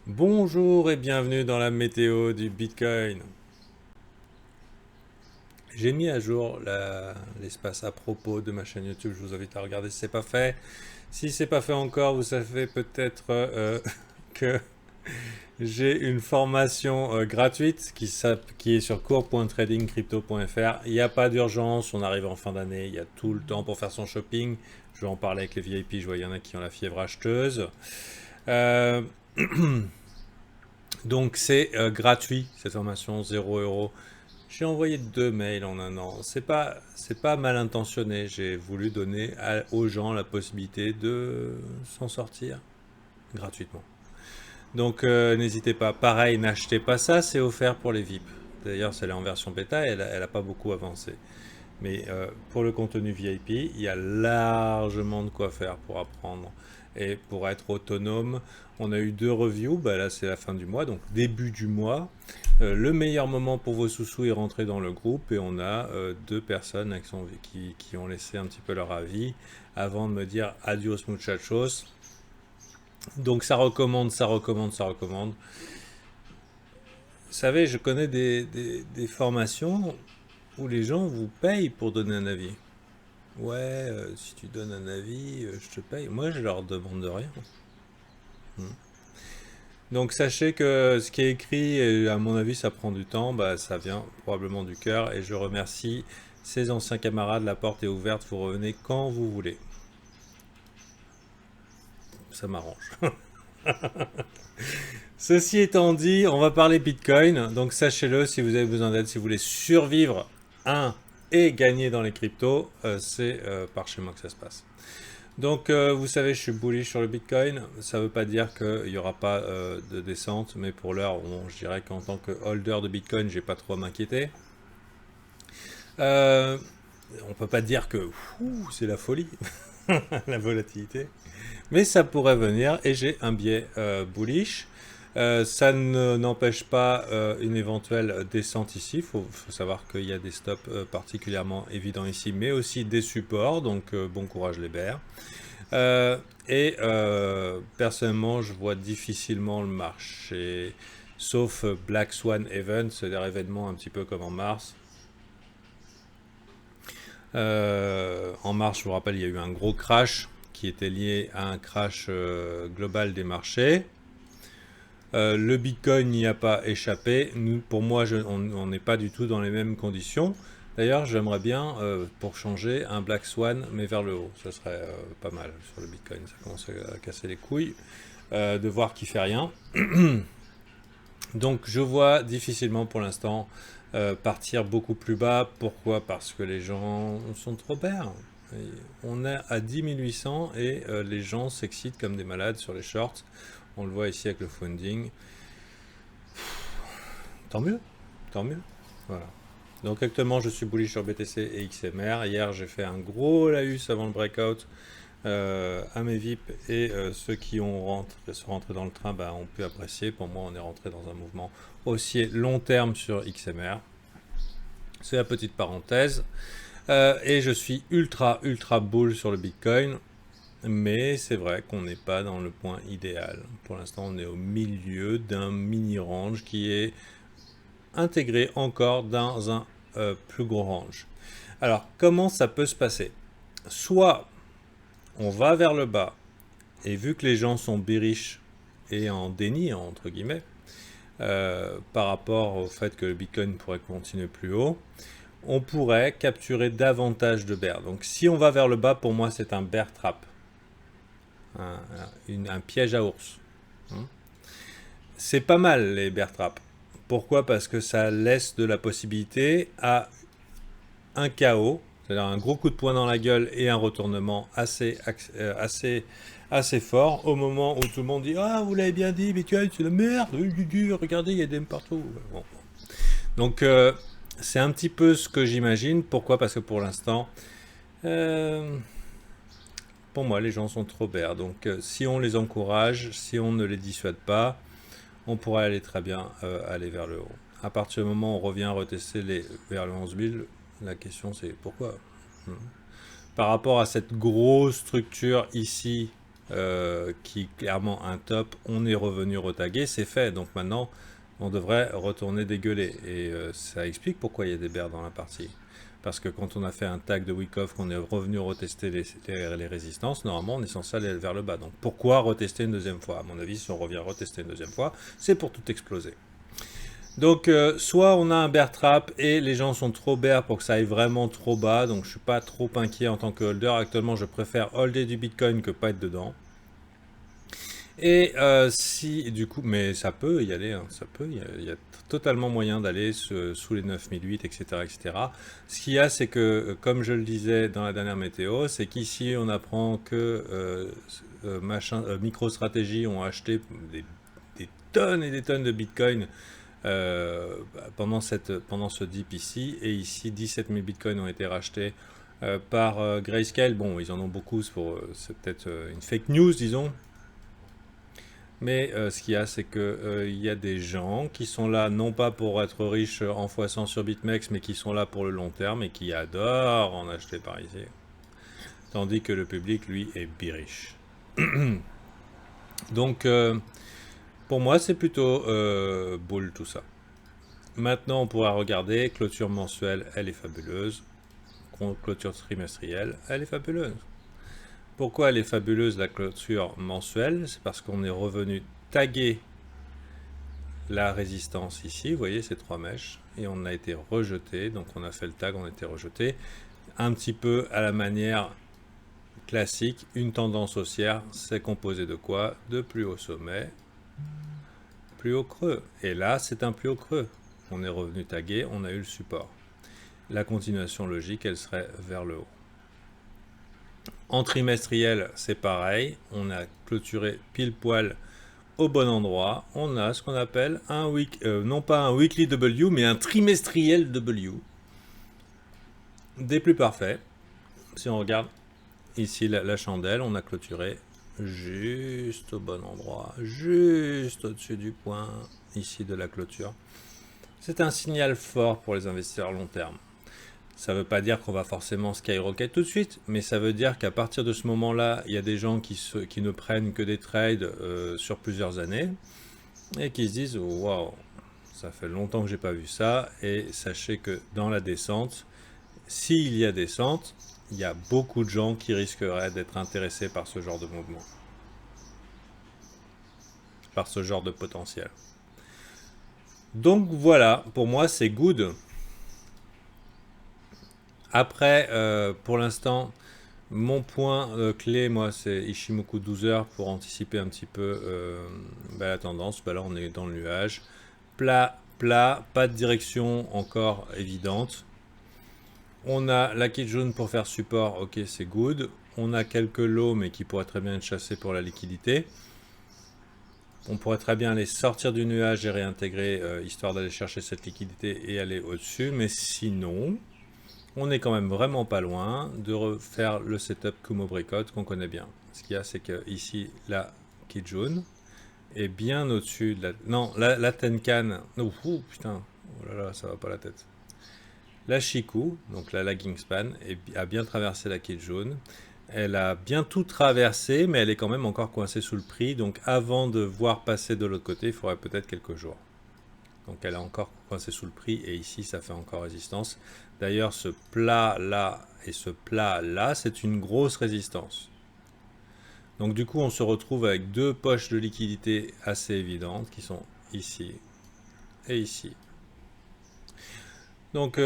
Bonjour et bienvenue dans la météo du Bitcoin. J'ai mis à jour l'espace à propos de ma chaîne YouTube. Je vous invite à regarder si c'est pas fait. Si c'est pas fait encore, vous savez peut-être que j'ai une formation gratuite qui est sur cours.tradingcrypto.fr. Il n'y a pas d'urgence, on arrive en fin d'année, il y a tout le temps pour faire son shopping. Je vais en parler avec les VIP, je vois il y en a qui ont la fièvre acheteuse. Euh, donc c'est gratuit cette formation, 0 €. J'ai envoyé 2 mails en un an. C'est pas mal intentionné. J'ai voulu donner aux gens la possibilité de s'en sortir gratuitement. Donc n'hésitez pas. Pareil, n'achetez pas ça, c'est offert pour les VIP. D'ailleurs, c'est en version bêta, elle a pas beaucoup avancé. Mais pour le contenu VIP, il y a largement de quoi faire pour apprendre. Et pour être autonome, on a eu 2 reviews. Bah là, c'est la fin du mois, donc début du mois. Le meilleur moment pour vos sous-sous est rentré dans le groupe et on a 2 personnes qui ont laissé un petit peu leur avis avant de me dire adios muchachos. Donc ça recommande, ça recommande, ça recommande. Vous savez, je connais des formations où les gens vous payent pour donner un avis. Ouais, si tu donnes un avis, je te paye. Moi, je leur demande de rien. Hmm. Donc, sachez que ce qui est écrit, et à mon avis, ça prend du temps, bah, ça vient probablement du cœur. Et je remercie ces anciens camarades. La porte est ouverte, vous revenez quand vous voulez. Ça m'arrange. Ceci étant dit, on va parler Bitcoin. Donc, sachez-le, si vous avez besoin d'aide, si vous voulez survivre, et gagner dans les cryptos, c'est par chez moi que ça se passe. Donc, vous savez, je suis bullish sur le Bitcoin. Ça ne veut pas dire qu'il n'y aura pas de descente, mais pour l'heure, je dirais qu'en tant que holder de Bitcoin, j'ai pas trop à m'inquiéter. Euh, on peut pas dire que c'est la folie, la volatilité, mais ça pourrait venir et j'ai un biais bullish. Ça n'empêche pas une éventuelle descente ici. Faut savoir qu'il y a des stops particulièrement évidents ici, mais aussi des supports. Donc bon courage les bears. Euh, Personnellement, je vois difficilement le marché, sauf Black Swan Event, c'est-à-dire événements un petit peu comme en mars. En mars, je vous rappelle, il y a eu un gros crash qui était lié à un crash global des marchés. Le Bitcoin n'y a pas échappé. Nous, pour moi, on n'est pas du tout dans les mêmes conditions. D'ailleurs, j'aimerais bien, pour changer, un Black Swan, mais vers le haut. Ça serait pas mal sur le Bitcoin. Ça commence à casser les couilles de voir qu'il fait rien. Donc, je vois difficilement pour l'instant partir beaucoup plus bas. Pourquoi? Parce que les gens sont trop bêtes. On est à 10 800 et les gens s'excitent comme des malades sur les shorts. On le voit ici avec le funding. Tant mieux, tant mieux. Voilà. Donc actuellement, je suis bullish sur BTC et XMR. Hier, j'ai fait un gros laus avant le breakout à mes VIP et ceux qui sont rentrés dans le train bah, ont pu apprécier. Pour moi, on est rentré dans un mouvement haussier long terme sur XMR. C'est la petite parenthèse. Et je suis ultra, ultra bull sur le Bitcoin. Mais c'est vrai qu'on n'est pas dans le point idéal. Pour l'instant, on est au milieu d'un mini range qui est intégré encore dans un plus gros range. Alors, comment ça peut se passer? Soit on va vers le bas, et vu que les gens sont bearish et en déni, entre guillemets, par rapport au fait que le Bitcoin pourrait continuer plus haut, on pourrait capturer davantage de bear. Donc si on va vers le bas, pour moi, c'est un bear trap, un piège à ours. C'est pas mal les bear traps. Pourquoi? Parce que ça laisse de la possibilité à un chaos, c'est-à-dire un gros coup de poing dans la gueule et un retournement assez fort au moment où tout le monde dit ah vous l'avez bien dit Bitcoin c'est la merde, regardez il y a des M partout. Bon. Donc c'est un petit peu ce que j'imagine. Pourquoi? Parce que pour l'instant euh, pour moi les gens sont trop bêtes. Donc si on les encourage, si on ne les dissuade pas, on pourrait aller très bien aller vers le haut. À partir du moment où on revient retester vers le 11 000, la question c'est pourquoi. Par rapport à cette grosse structure ici qui est clairement un top, on est revenu retaguer, c'est fait. Donc maintenant, on devrait retourner dégueuler. Et ça explique pourquoi il y a des bears dans la partie. Parce que quand on a fait un tag de week-off, qu'on est revenu retester les résistances, normalement on est censé aller vers le bas. Donc pourquoi retester une deuxième fois? À mon avis, si on revient retester une deuxième fois, c'est pour tout exploser. Donc soit on a un bear trap et les gens sont trop bear pour que ça aille vraiment trop bas. Donc je suis pas trop inquiet en tant que holder. Actuellement, je préfère holder du Bitcoin que pas être dedans. Et si, du coup, mais ça peut y aller, hein, ça peut, il y a totalement moyen d'aller sous les 9008, etc., etc. Ce qu'il y a, c'est que, comme je le disais dans la dernière météo, c'est qu'ici, on apprend que MicroStrategy ont acheté des tonnes et des tonnes de Bitcoin pendant ce dip ici, et ici, 17 000 Bitcoins ont été rachetés par Grayscale. Bon, ils en ont beaucoup, c'est peut-être une fake news, disons. Mais ce qu'il y a, c'est que il y a des gens qui sont là non pas pour être riches en x100 sur BitMEX, mais qui sont là pour le long terme et qui adorent en acheter par ici. Tandis que le public, lui, est bearish. Donc, pour moi, c'est plutôt bull tout ça. Maintenant, on pourra regarder, clôture mensuelle, elle est fabuleuse. Clôture trimestrielle, elle est fabuleuse. Pourquoi elle est fabuleuse la clôture mensuelle? C'est parce qu'on est revenu taguer la résistance ici, vous voyez ces trois mèches, et on a été rejeté, donc on a fait le tag, on a été rejeté, un petit peu à la manière classique. Une tendance haussière, c'est composé de quoi? De plus haut sommet, plus haut creux, et là c'est un plus haut creux, on est revenu taguer, on a eu le support. La continuation logique, elle serait vers le haut. En trimestriel, c'est pareil, on a clôturé pile poil au bon endroit. On a ce qu'on appelle un non pas un weekly W, mais un trimestriel W. Des plus parfaits. Si on regarde ici la chandelle, on a clôturé juste au bon endroit, juste au-dessus du point ici de la clôture. C'est un signal fort pour les investisseurs long terme. Ça ne veut pas dire qu'on va forcément skyrocket tout de suite, mais ça veut dire qu'à partir de ce moment-là, il y a des gens qui ne prennent que des trades sur plusieurs années et qui se disent waouh, ça fait longtemps que j'ai pas vu ça. Et sachez que dans la descente, s'il y a descente, il y a beaucoup de gens qui risqueraient d'être intéressés par ce genre de mouvement, par ce genre de potentiel. Donc voilà, pour moi c'est good. Après, pour l'instant, mon point clé, moi, c'est Ichimoku 12 heures pour anticiper un petit peu la tendance. Là, on est dans le nuage. Plat, plat, pas de direction encore évidente. On a la Kijun pour faire support, ok, c'est good. On a quelques lots, mais qui pourraient très bien être chassés pour la liquidité. On pourrait très bien aller sortir du nuage et réintégrer, histoire d'aller chercher cette liquidité et aller au-dessus. Mais sinon, on est quand même vraiment pas loin de refaire le setup Kumo Breakout qu'on connaît bien. Ce qu'il y a, c'est que ici, la Kijun est bien au-dessus de la... Non, la Tenkan... Oh, putain, oh là là, ça va pas la tête. La Shiku, donc la lagging span, a bien traversé la Kijun. Elle a bien tout traversé, mais elle est quand même encore coincée sous le prix. Donc avant de voir passer de l'autre côté, il faudrait peut-être quelques jours. Donc elle a encore coincé sous le prix et ici ça fait encore résistance. D'ailleurs ce plat là et ce plat là c'est une grosse résistance. Donc du coup on se retrouve avec deux poches de liquidité assez évidentes qui sont ici et ici. Donc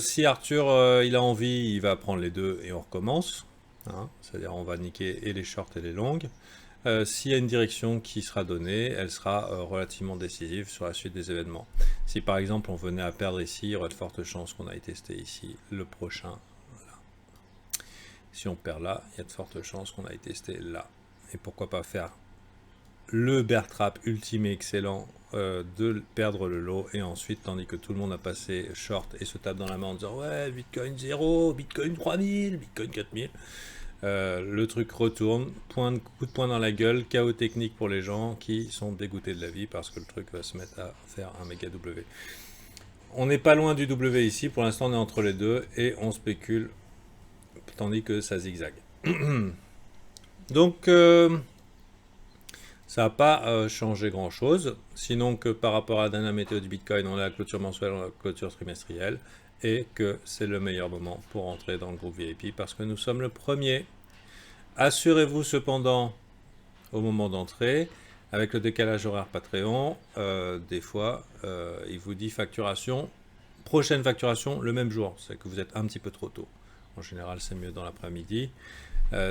si Arthur il a envie, il va prendre les deux et on recommence. Hein, c'est-à-dire on va niquer et les shorts et les longues. S'il y a une direction qui sera donnée, elle sera relativement décisive sur la suite des événements. Si par exemple on venait à perdre ici, il y aurait de fortes chances qu'on aille tester ici le prochain. Voilà. Si on perd là, il y a de fortes chances qu'on aille tester là. Et pourquoi pas faire le bear trap ultime et excellent de perdre le lot et ensuite, tandis que tout le monde a passé short et se tape dans la main en disant ouais, Bitcoin 0, Bitcoin 3000, Bitcoin 4000. Le truc retourne, coup de poing dans la gueule, chaos technique pour les gens qui sont dégoûtés de la vie parce que le truc va se mettre à faire un méga W. On n'est pas loin du W ici, pour l'instant on est entre les deux et on spécule tandis que ça zigzague. Donc, ça n'a pas changé grand-chose, sinon que par rapport à la dernière météo du Bitcoin, on a la clôture mensuelle, on a la clôture trimestrielle, et que c'est le meilleur moment pour entrer dans le groupe VIP parce que nous sommes le premier. Assurez-vous cependant, au moment d'entrée, avec le décalage horaire Patreon, des fois, il vous dit facturation, prochaine facturation le même jour, c'est que vous êtes un petit peu trop tôt. En général, c'est mieux dans l'après-midi.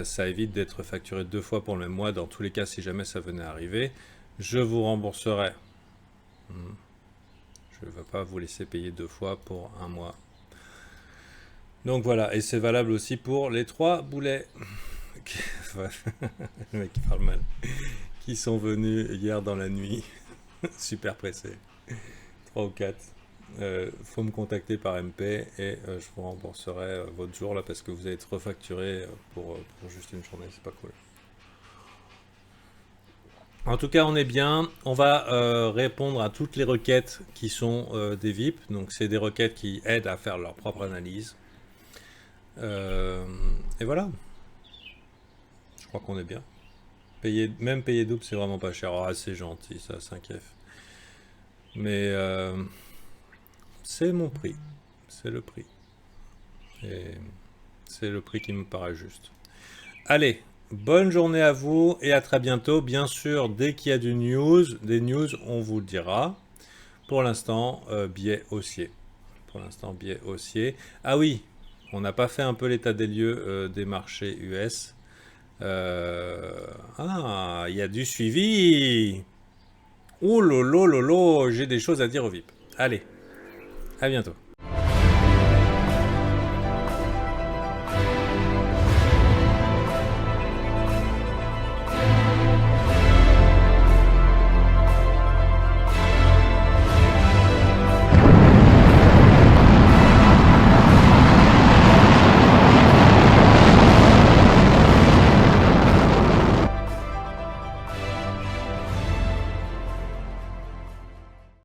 Ça évite d'être facturé 2 fois pour le même mois. Dans tous les cas, si jamais ça venait à arriver, je vous rembourserai. Je ne vais pas vous laisser payer 2 fois pour un mois. Donc voilà, et c'est valable aussi pour les 3 boulets. Le mec qui parle mal. Qui sont venus hier dans la nuit. Super pressés. 3 ou 4. Faut me contacter par MP et je vous rembourserai votre jour là parce que vous allez être refacturé pour juste une journée, c'est pas cool. En tout cas, on est bien. On va répondre à toutes les requêtes qui sont des VIP. Donc, c'est des requêtes qui aident à faire leur propre analyse. Et voilà. Je crois qu'on est bien. Même payer double, c'est vraiment pas cher. Ah, c'est gentil, ça, 5F. Mais c'est mon prix. C'est le prix. Et c'est le prix qui me paraît juste. Allez, bonne journée à vous et à très bientôt. Bien sûr, dès qu'il y a des news, on vous le dira. Pour l'instant, biais haussier. Pour l'instant, biais haussier. Ah oui, on n'a pas fait un peu l'état des lieux des marchés US. Ah, il y a du suivi. Oh lolo lolo, j'ai des choses à dire au VIP. Allez, à bientôt.